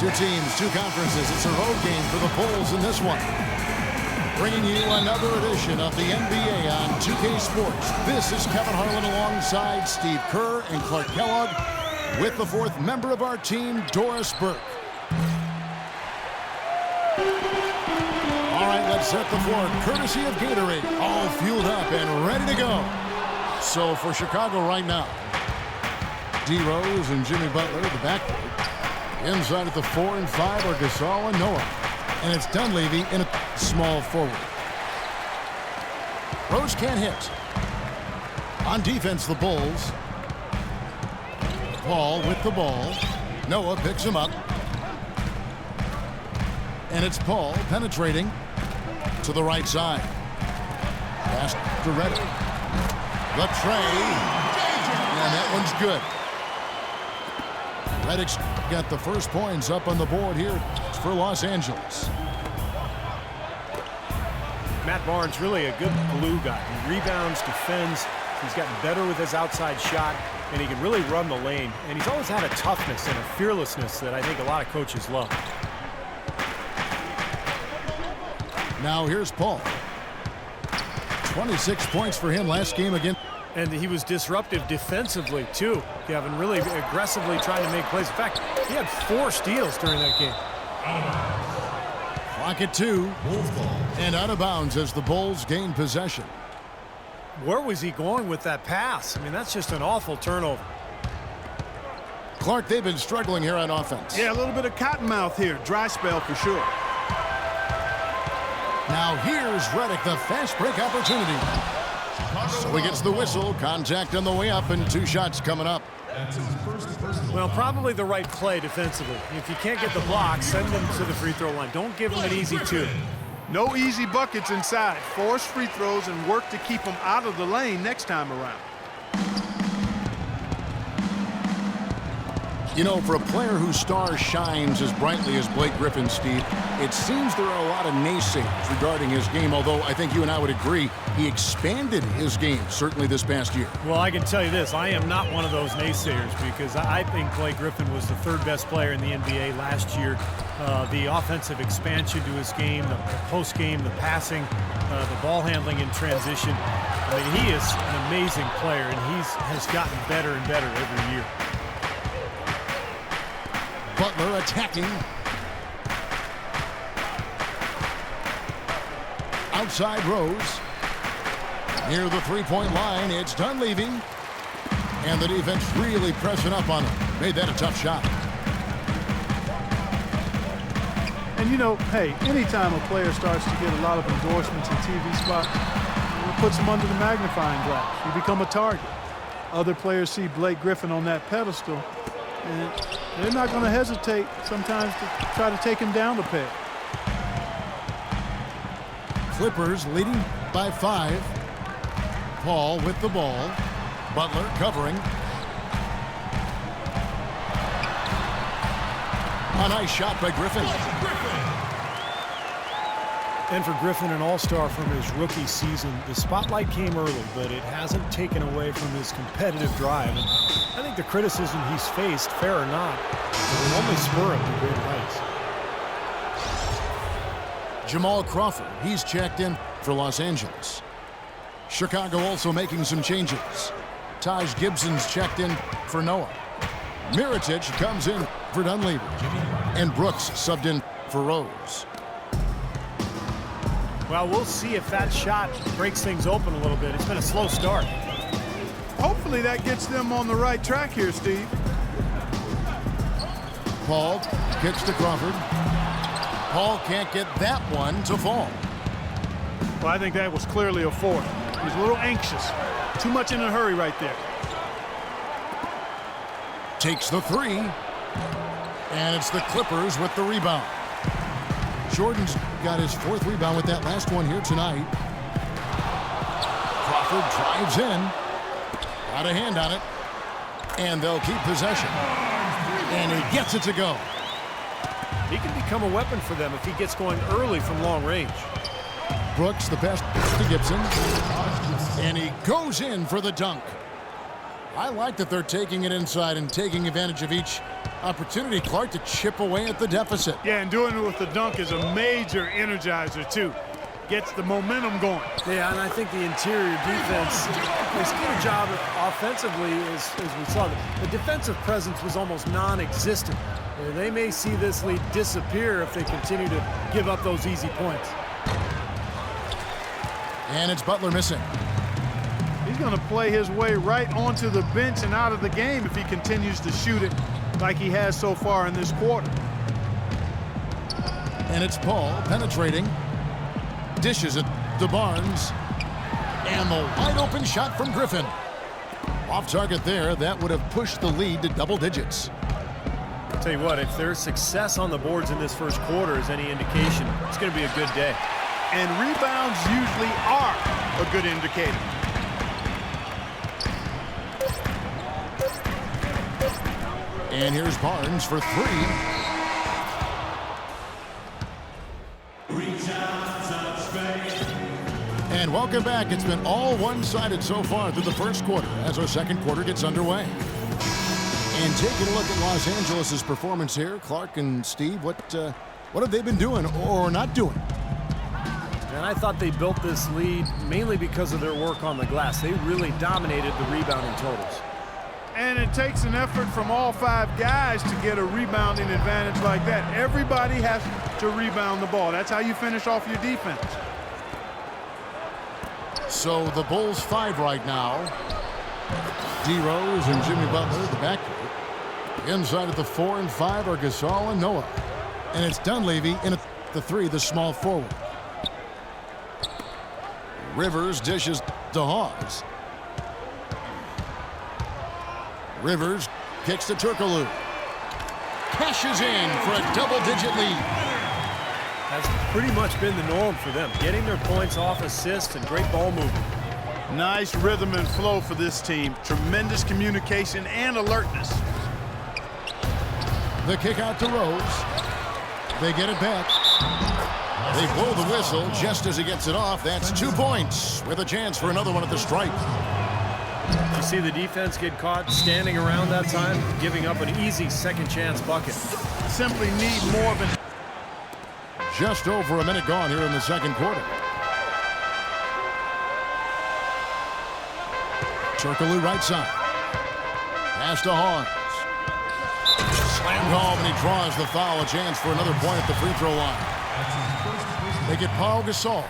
Two teams, two conferences. It's a road game for the Bulls in this one. Bringing you another edition of the NBA on 2K Sports. This is Kevin Harlan alongside Steve Kerr and Clark Kellogg with the fourth member of our team, Doris Burke. All right, let's set the floor courtesy of Gatorade. All fueled up and ready to go. So for Chicago right now, D. Rose and Jimmy Butler, the backcourt. Inside at the 4 and 5 are Gasol and Noah. And it's Dunleavy in a small forward. Rose can't hit. On defense, the Bulls. Paul with the ball. Noah picks him up. And it's Paul penetrating to the right side. Pass to Reddick. The tray. And that one's good. Reddick's got the first points up on the board here for Los Angeles. Matt Barnes really a good glue guy. He rebounds, defends. He's gotten better with his outside shot, and he can really run the lane. And he's always had a toughness and a fearlessness that I think a lot of coaches love. Now here's Paul. 26 points for him last game again. And he was disruptive defensively, too. Kevin really aggressively trying to make plays. In fact, he had 4 steals during that game. Clock at 2. And out of bounds as the Bulls gain possession. Where was he going with that pass? I mean, that's just an awful turnover. Clark, they've been struggling here on offense. Yeah, a little bit of cottonmouth here. Dry spell for sure. Now here's Reddick, the fast break opportunity. So he gets the whistle, contact on the way up, and 2 shots coming up. Well, probably the right play defensively. If you can't get the block, send them to the free throw line. Don't give them an easy 2. No easy buckets inside. Force free throws and work to keep them out of the lane next time around. You know, for a player whose star shines as brightly as Blake Griffin, Steve, it seems there are a lot of naysayers regarding his game, although I think you and I would agree he expanded his game, certainly this past year. Well, I can tell you this. I am not one of those naysayers because I think Blake Griffin was the 3rd best player in the NBA last year. The offensive expansion to his game, the post game, the passing, the ball handling in transition. I mean, he is an amazing player, and he has gotten better and better every year. Butler attacking. Outside Rose. Near the 3-point line, it's Dunleavy. And the defense really pressing up on him. Made that a tough shot. And, you know, hey, anytime a player starts to get a lot of endorsements and TV spots, it puts them under the magnifying glass. You become a target. Other players see Blake Griffin on that pedestal, and they're not going to hesitate sometimes to try to take him down the peg. Clippers leading by 5. Paul with the ball. Butler covering. A nice shot by Griffin. And for Griffin, an all-star from his rookie season, the spotlight came early, but it hasn't taken away from his competitive drive. And I think the criticism he's faced, fair or not, will only spur him to greater heights. Jamal Crawford, he's checked in for Los Angeles. Chicago also making some changes. Taj Gibson's checked in for Noah. Mirotic comes in for Dunleavy. And Brooks subbed in for Rose. Well, we'll see if that shot breaks things open a little bit. It's been a slow start. Hopefully that gets them on the right track here, Steve. Paul kicks to Crawford. Paul can't get that one to fall. Well, I think that was clearly a 4. He's a little anxious. Too much in a hurry right there. Takes the 3. And it's the Clippers with the rebound. Jordan's got his 4th rebound with that last one here tonight. Crawford drives in. Got a hand on it. And they'll keep possession. And he gets it to go. He can become a weapon for them if he gets going early from long range. Brooks, the pass to Gibson. And he goes in for the dunk. I like that they're taking it inside and taking advantage of each Opportunity, Clark, to chip away at the deficit. Yeah, and doing it with the dunk is a major energizer, too. Gets the momentum going. Yeah, and I think the interior defense has did a job offensively, as we saw. The defensive presence was almost non-existent. They may see this lead disappear if they continue to give up those easy points. And it's Butler missing. He's going to play his way right onto the bench and out of the game if he continues to shoot it like he has so far in this quarter. And it's Paul penetrating. Dishes it to Barnes. And the wide open shot from Griffin. Off target there. That would have pushed the lead to double digits. I'll tell you what, if there's success on the boards in this first quarter is any indication, it's going to be a good day. And rebounds usually are a good indicator. And here's Barnes for three. And welcome back. It's been all one-sided so far through the first quarter as our second quarter gets underway. And taking a look at Los Angeles' performance here, Clark and Steve, what have they been doing or not doing? And I thought they built this lead mainly because of their work on the glass. They really dominated the rebounding totals. And it takes an effort from all five guys to get a rebounding advantage like that. Everybody has to rebound the ball. That's how you finish off your defense. So the Bulls 5 right now. D-Rose and Jimmy Butler, the backcourt. Inside at the 4 and 5 are Gasol and Noah. And it's Dunleavy in at the 3, the small forward. Rivers dishes to Hawes. Rivers kicks to Turkoglu. Cashes in for a double-digit lead. That's pretty much been the norm for them, getting their points off assists and great ball movement. Nice rhythm and flow for this team. Tremendous communication and alertness. The kick out to Rose. They get it back. They blow the whistle just as he gets it off. That's 2 points with a chance for another one at the stripe. You see the defense get caught standing around that time, giving up an easy second chance bucket. Simply need more than... Just over a minute gone here in the second quarter. Turkoglu right side. Pass to Hawes. Slammed home, and he draws the foul. A chance for another point at the free throw line. They get Paul Gasol.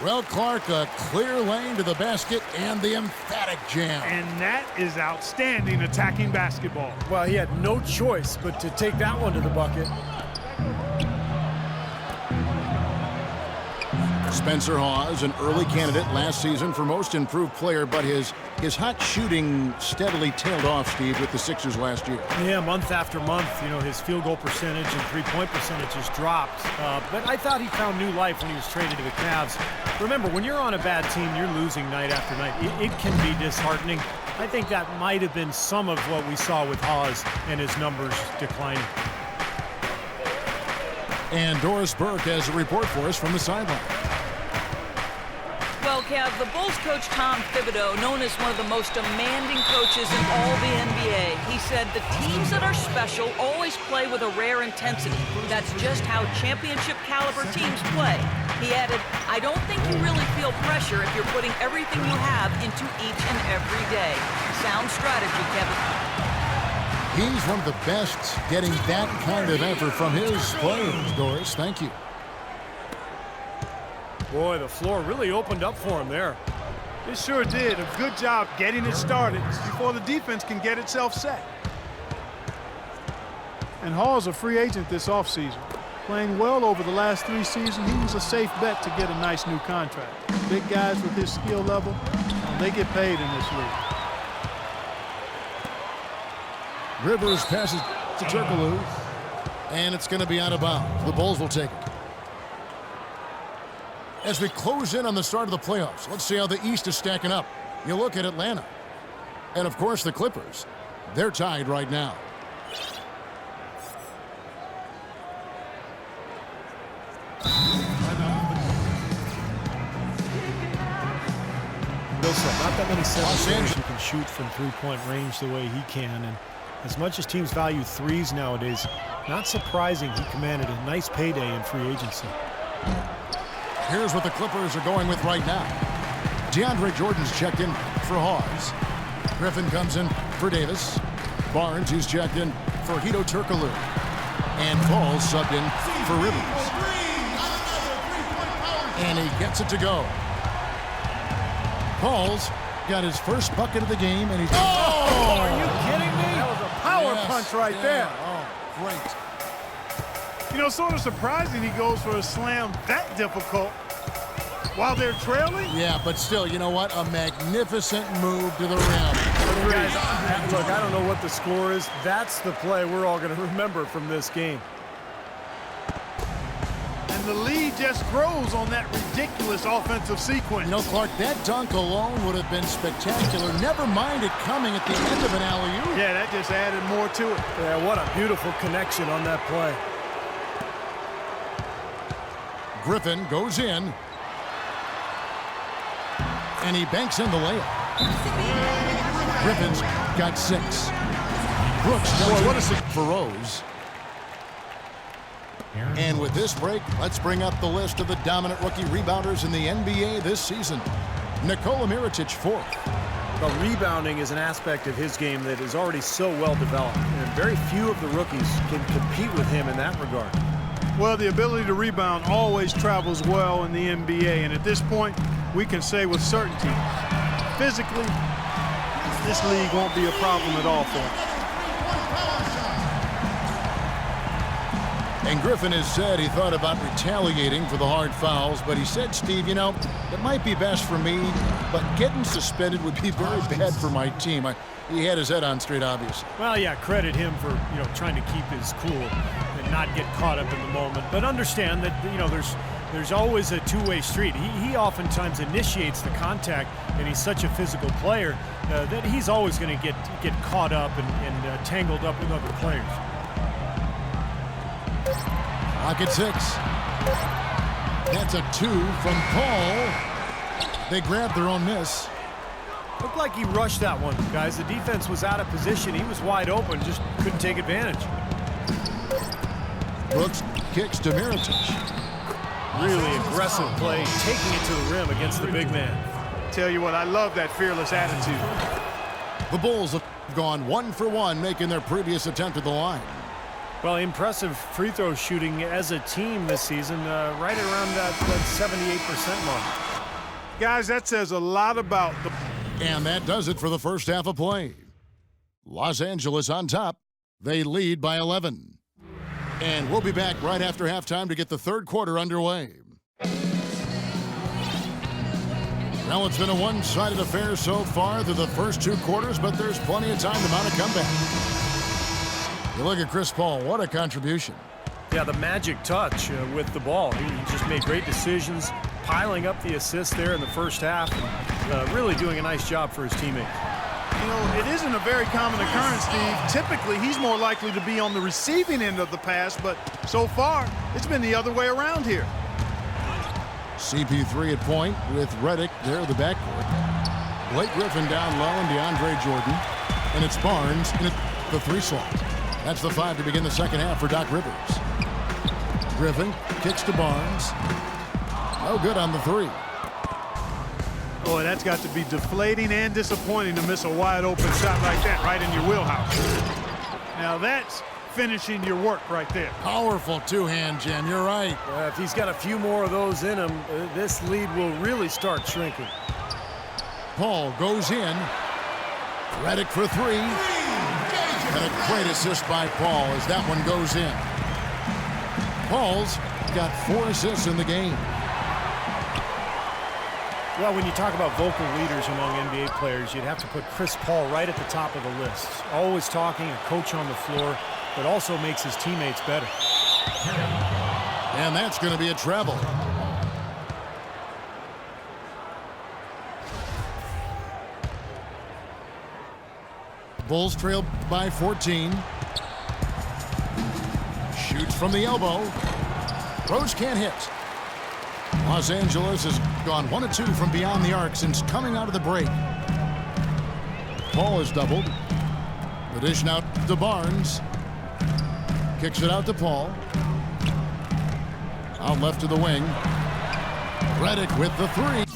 Well, Clark, a clear lane to the basket and the emphatic jam. And that is outstanding attacking basketball. Well, he had no choice but to take that one to the bucket. Spencer Hawes, an early candidate last season for most improved player, but his hot shooting steadily tailed off, Steve, with the Sixers last year. Yeah, month after month, his field goal percentage and three-point percentage has dropped. But I thought he found new life when he was traded to the Cavs. Remember, when you're on a bad team, you're losing night after night. It can be disheartening. I think that might have been some of what we saw with Hawes and his numbers declining. And Doris Burke has a report for us from the sideline. Well, Kev, the Bulls coach Tom Thibodeau, known as one of the most demanding coaches in all the NBA, he said the teams that are special always play with a rare intensity. That's just how championship caliber teams play. He added, I don't think you really feel pressure if you're putting everything you have into each and every day. Sound strategy, Kevin. He's one of the best getting that kind of effort from his players, Doris. Thank you. Boy, the floor really opened up for him there. It sure did. A good job getting it started before the defense can get itself set. And Hall's a free agent this offseason. Playing well over the last 3 seasons, he was a safe bet to get a nice new contract. Big guys with his skill level, they get paid in this league. Rivers passes to Turkoglu, and it's going to be out of bounds. The Bulls will take it. As we close in on the start of the playoffs, let's see how the East is stacking up. You look at Atlanta. And, of course, the Clippers. They're tied right now. Not that many centers who can shoot from three-point range the way he can. And As much as teams value threes nowadays, not surprising he commanded a nice payday in free agency. Here's what the Clippers are going with right now. DeAndre Jordan's checked in for Hawes. Griffin comes in for Davis. Barnes, who's checked in for Hito Turkoglu. And Paul subbed in for Rivers. And he gets it to go. Paul's got his first bucket of the game, and he's... Oh! Are you kidding me? That was a power punch right there. Oh, great. You know, sort of surprising he goes for a slam that difficult while they're trailing. Yeah, but still, you know what? A magnificent move to the rim. Guys, look, I don't know what the score is. That's the play we're all going to remember from this game. And the lead just grows on that ridiculous offensive sequence. You know, Clark, that dunk alone would have been spectacular. Never mind it coming at the end of an alley-oop. Yeah, that just added more to it. Yeah, what a beautiful connection on that play. Griffin goes in. And he banks in the layup. Griffin's got 6. Brooks does it for Rose. And with this break, let's bring up the list of the dominant rookie rebounders in the NBA this season. Nikola Mirotic, 4th. Well, rebounding is an aspect of his game that is already so well developed, and very few of the rookies can compete with him in that regard. Well, the ability to rebound always travels well in the NBA, and at this point, we can say with certainty, physically, this league won't be a problem at all for him. And Griffin has said he thought about retaliating for the hard fouls, but he said, Steve, you know, it might be best for me, but getting suspended would be very bad for my team. He had his head on straight, obviously. Well, yeah, credit him for, trying to keep his cool and not get caught up in the moment. But understand that, there's always a two-way street. He oftentimes initiates the contact, and he's such a physical player that he's always going to get caught up and tangled up with other players. Pocket 6. That's a 2 from Paul. They grabbed their own miss. Looked like he rushed that one, guys. The defense was out of position. He was wide open, just couldn't take advantage. Brooks kicks to Mirotic. Really aggressive play, taking it to the rim against the big man. Tell you what, I love that fearless attitude. The Bulls have gone 1 for 1, making their previous attempt at the line. Well, impressive free throw shooting as a team this season, right around that 78% mark. Guys, that says a lot about the... And that does it for the first half of play. Los Angeles on top. They lead by 11. And we'll be back right after halftime to get the third quarter underway. Well, it's been a one-sided affair so far through the first 2 quarters, but there's plenty of time to mount a comeback. You look at Chris Paul, what a contribution. Yeah, the magic touch with the ball. He just made great decisions, piling up the assists there in the first half, and really doing a nice job for his teammates. You know, it isn't a very common occurrence, Steve. Typically, he's more likely to be on the receiving end of the pass, but so far, it's been the other way around here. CP3 at point with Redick there in the backcourt. Blake Griffin down low and DeAndre Jordan. And it's Barnes in the 3 slot. That's the 5 to begin the second half for Doc Rivers. Griffin kicks to Barnes. No good on the 3. Boy, that's got to be deflating and disappointing to miss a wide open shot like that right in your wheelhouse. Now that's finishing your work right there. Powerful two-hand jam, you're right. If he's got a few more of those in him, this lead will really start shrinking. Paul goes in. Redick for 3. And a great assist by Paul as that one goes in. Paul's got 4 assists in the game. Well, when you talk about vocal leaders among NBA players, you'd have to put Chris Paul right at the top of the list. Always talking, a coach on the floor, but also makes his teammates better. And that's going to be a treble. Bulls trail by 14. Shoots from the elbow. Rose can't hit. Los Angeles has gone 1 of 2 from beyond the arc since coming out of the break. Paul is doubled. The dish now to Barnes. Kicks it out to Paul. Out left to the wing. Redick with the three.